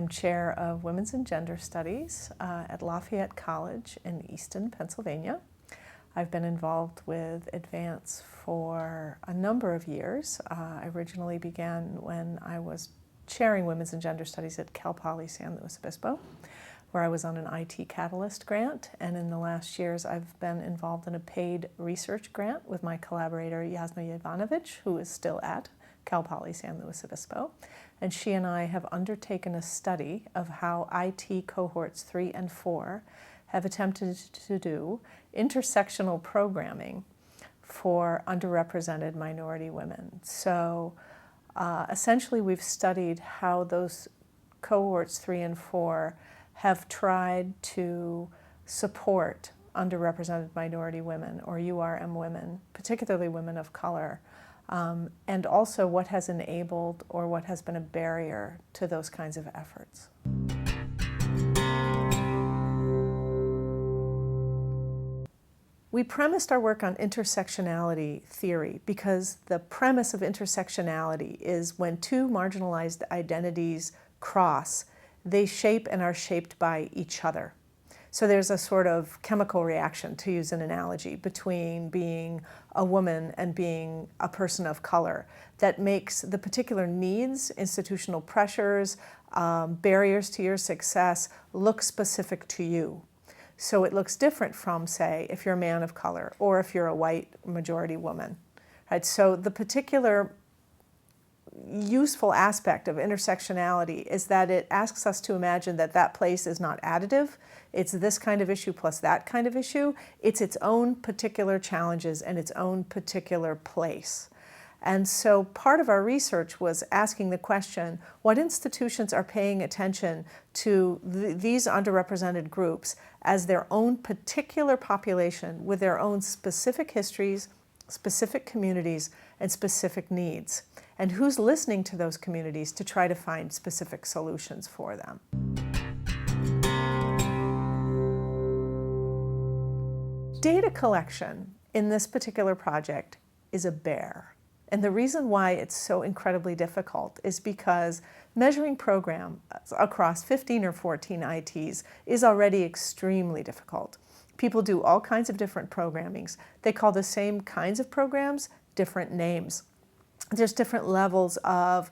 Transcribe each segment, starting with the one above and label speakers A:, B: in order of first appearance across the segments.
A: am chair of Women's and Gender Studies at Lafayette College in Easton, Pennsylvania. I've been involved with Advance for a number of years. I originally began when I was chairing Women's and Gender Studies at Cal Poly San Luis Obispo, where I was on an IT Catalyst grant, and in the last years I've been involved in a paid research grant with my collaborator Jasna Jovanovic, who is still at Cal Poly San Luis Obispo, and she and I have undertaken a study of how IT cohorts 3 and 4 have attempted to do intersectional programming for underrepresented minority women. So essentially we've studied how those cohorts 3 and 4 have tried to support underrepresented minority women, or URM women, particularly women of color, and also what has enabled or what has been a barrier to those kinds of efforts. We premised our work on intersectionality theory because the premise of intersectionality is when two marginalized identities cross, they shape and are shaped by each other. So there's a sort of chemical reaction, to use an analogy, between being a woman and being a person of color that makes the particular needs, institutional pressures, barriers to your success look specific to you. So it looks different from, say, if you're a man of color or if you're a white majority woman. Right? So the particular useful aspect of intersectionality is that it asks us to imagine that that place is not additive. It's this kind of issue plus that kind of issue. It's its own particular challenges and its own particular place. And so part of our research was asking the question, what institutions are paying attention to these underrepresented groups as their own particular population with their own specific histories, specific communities, and specific needs? And who's listening to those communities to try to find specific solutions for them? Data collection in this particular project is a bear. And the reason why it's so incredibly difficult is because measuring programs across 15 or 14 ITs is already extremely difficult. People do all kinds of different programmings. They call the same kinds of programs different names. There's different levels of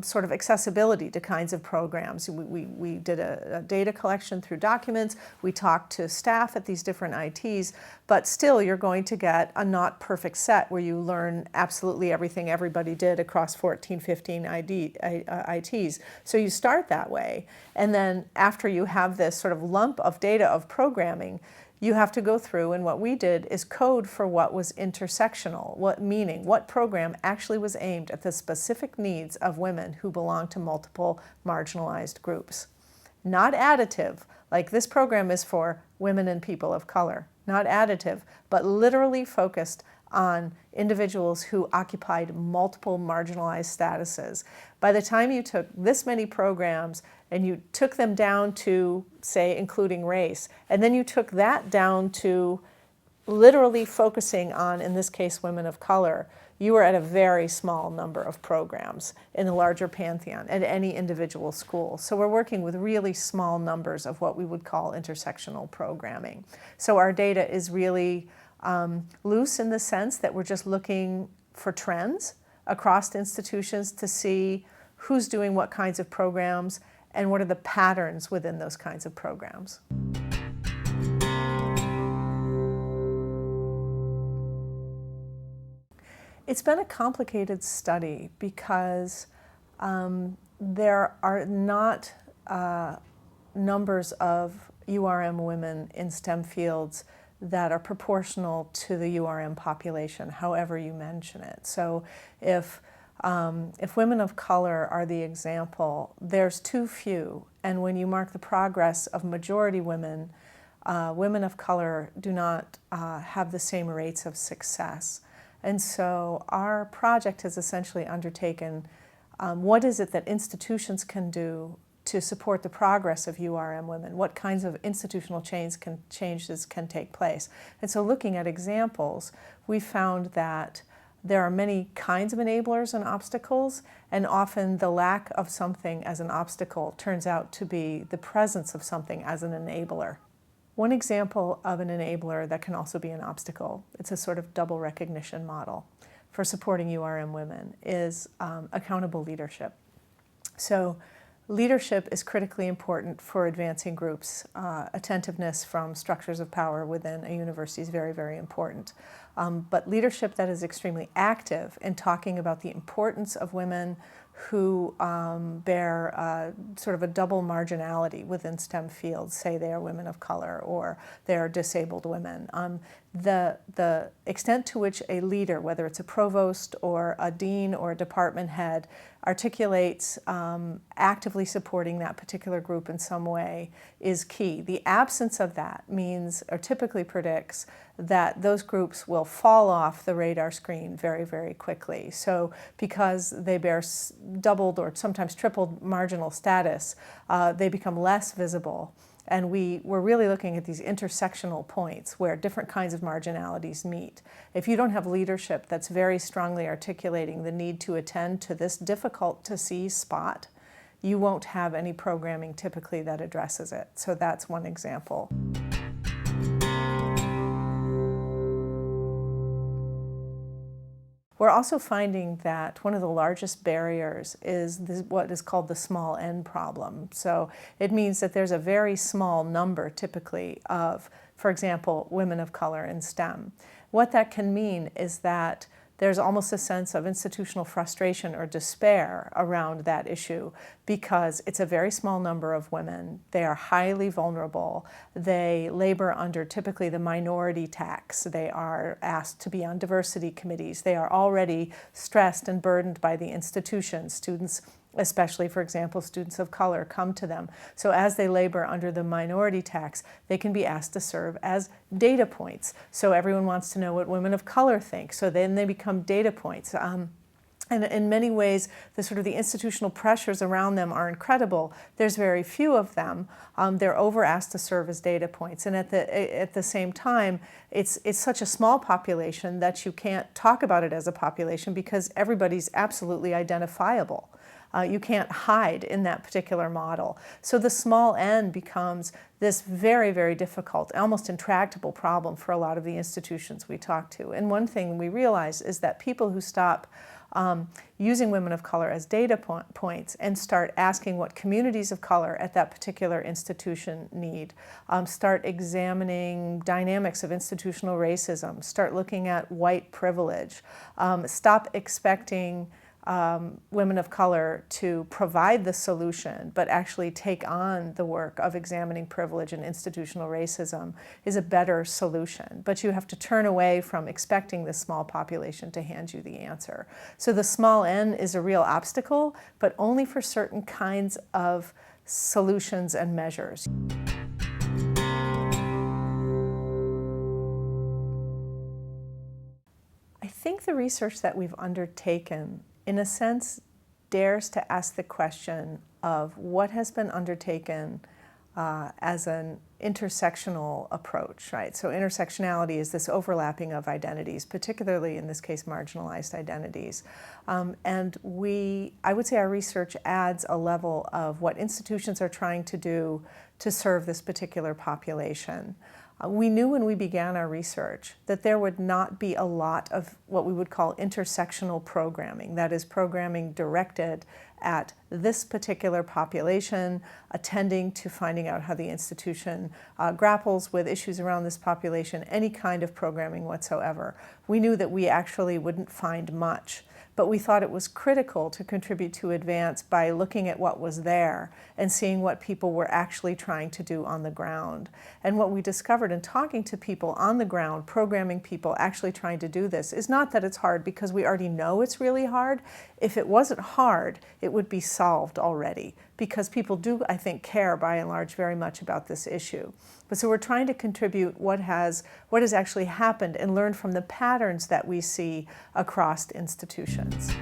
A: sort of accessibility to kinds of programs. We did a data collection through documents. We talked to staff at these different ITs, but still you're going to get a not perfect set where you learn absolutely everything everybody did across 14, 15 ITs. So you start that way, and then after you have this sort of lump of data of programming, you have to go through, and what we did is code for what was intersectional, what program actually was aimed at the specific needs of women who belong to multiple marginalized groups. Not additive, like this program is for women and people of color. Not additive, but literally focused on individuals who occupied multiple marginalized statuses. By the time you took this many programs and you took them down to, say, including race, and then you took that down to literally focusing on, in this case, women of color, you were at a very small number of programs in the larger pantheon at any individual school. So we're working with really small numbers of what we would call intersectional programming. So our data is really loose in the sense that we're just looking for trends across institutions to see who's doing what kinds of programs and what are the patterns within those kinds of programs. It's been a complicated study because there are not numbers of URM women in STEM fields that are proportional to the URM population, however you mention it. So if women of color are the example, there's too few. And when you mark the progress of majority women, women of color do not have the same rates of success. And so our project has essentially undertaken what is it that institutions can do to support the progress of URM women? What kinds of institutional changes can take place? And so looking at examples, we found that there are many kinds of enablers and obstacles, and often the lack of something as an obstacle turns out to be the presence of something as an enabler. One example of an enabler that can also be an obstacle, it's a sort of double recognition model for supporting URM women, is accountable leadership. So leadership is critically important for advancing groups. Attentiveness from structures of power within a university is very, very important. But leadership that is extremely active in talking about the importance of women who bear sort of a double marginality within STEM fields, say they are women of color or they are disabled women. The extent to which a leader, whether it's a provost or a dean or a department head, articulates actively supporting that particular group in some way is key. The absence of that means, or typically predicts, that those groups will fall off the radar screen very, very quickly. So because they bear doubled or sometimes tripled marginal status, they become less visible. And we're really looking at these intersectional points where different kinds of marginalities meet. If you don't have leadership that's very strongly articulating the need to attend to this difficult to see spot, you won't have any programming typically that addresses it. So that's one example. We're also finding that one of the largest barriers is what is called the small n problem. So it means that there's a very small number typically of, for example, women of color in STEM. What that can mean is that there's almost a sense of institutional frustration or despair around that issue because it's a very small number of women. They are highly vulnerable. They labor under typically the minority tax. They are asked to be on diversity committees. They are already stressed and burdened by the institution. Students, especially, for example, students of color, come to them. So as they labor under the minority tax, they can be asked to serve as data points. So everyone wants to know what women of color think. So then they become data points. And in many ways, the institutional pressures around them are incredible. There's very few of them. They're over-asked to serve as data points. And at the same time, it's such a small population that you can't talk about it as a population because everybody's absolutely identifiable. You can't hide in that particular model. So the small n becomes this very, very difficult, almost intractable problem for a lot of the institutions we talk to. And one thing we realize is that people who stop using women of color as data points and start asking what communities of color at that particular institution need, start examining dynamics of institutional racism, start looking at white privilege, stop expecting women of color to provide the solution, but actually take on the work of examining privilege and institutional racism is a better solution. But you have to turn away from expecting this small population to hand you the answer. So the small n is a real obstacle, but only for certain kinds of solutions and measures. I think the research that we've undertaken in a sense, dares to ask the question of what has been undertaken as an intersectional approach, right? So intersectionality is this overlapping of identities, particularly in this case, marginalized identities. And I would say our research adds a level of what institutions are trying to do to serve this particular population. We knew when we began our research that there would not be a lot of what we would call intersectional programming, that is, programming directed at this particular population, attending to finding out how the institution grapples with issues around this population, any kind of programming whatsoever. We knew that we actually wouldn't find much. But we thought it was critical to contribute to advance by looking at what was there and seeing what people were actually trying to do on the ground. And what we discovered in talking to people on the ground, programming people actually trying to do this, is not that it's hard because we already know it's really hard. If it wasn't hard, it would be solved already because people do, I think, care by and large very much about this issue. But so we're trying to contribute what has actually happened and learn from the patterns that we see across institutions.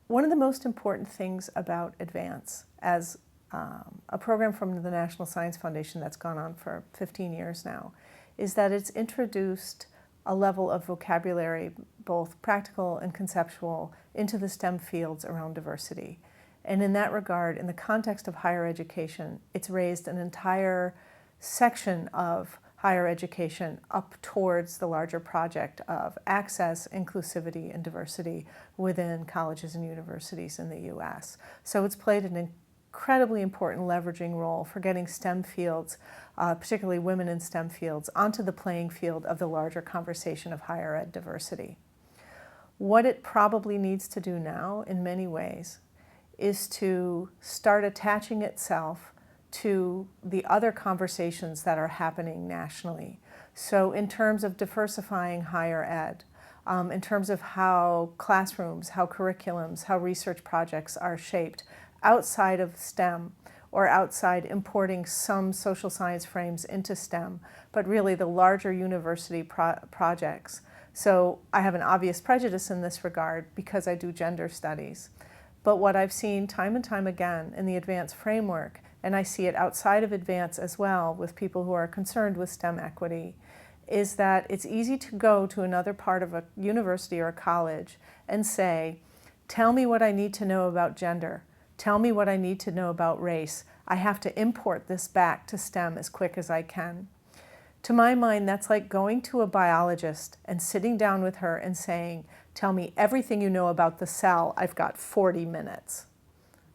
A: One of the most important things about Advance as a program from the National Science Foundation that's gone on for 15 years now is that it's introduced a level of vocabulary, both practical and conceptual, into the STEM fields around diversity. And in that regard, in the context of higher education, it's raised an entire section of higher education up towards the larger project of access, inclusivity, and diversity within colleges and universities in the U.S. So it's played an incredibly important leveraging role for getting STEM fields, particularly women in STEM fields, onto the playing field of the larger conversation of higher ed diversity. What it probably needs to do now, in many ways, is to start attaching itself to the other conversations that are happening nationally. So in terms of diversifying higher ed, in terms of how classrooms, how curriculums, how research projects are shaped outside of STEM, or outside importing some social science frames into STEM, but really the larger university projects. So I have an obvious prejudice in this regard because I do gender studies. But what I've seen time and time again in the advanced framework, and I see it outside of advance as well with people who are concerned with STEM equity, is that it's easy to go to another part of a university or a college and say, tell me what I need to know about gender. Tell me what I need to know about race. I have to import this back to STEM as quick as I can. To my mind, that's like going to a biologist and sitting down with her and saying, tell me everything you know about the cell. I've got 40 minutes.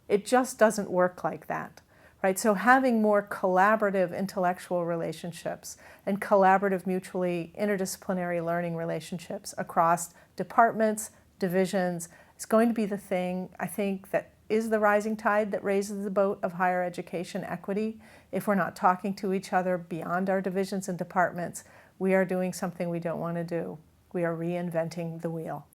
A: It just doesn't work like that, right? So having more collaborative intellectual relationships and collaborative mutually interdisciplinary learning relationships across departments, divisions, is going to be the thing, I think, that is the rising tide that raises the boat of higher education equity. If we're not talking to each other beyond our divisions and departments, we are doing something we don't want to do. We are reinventing the wheel.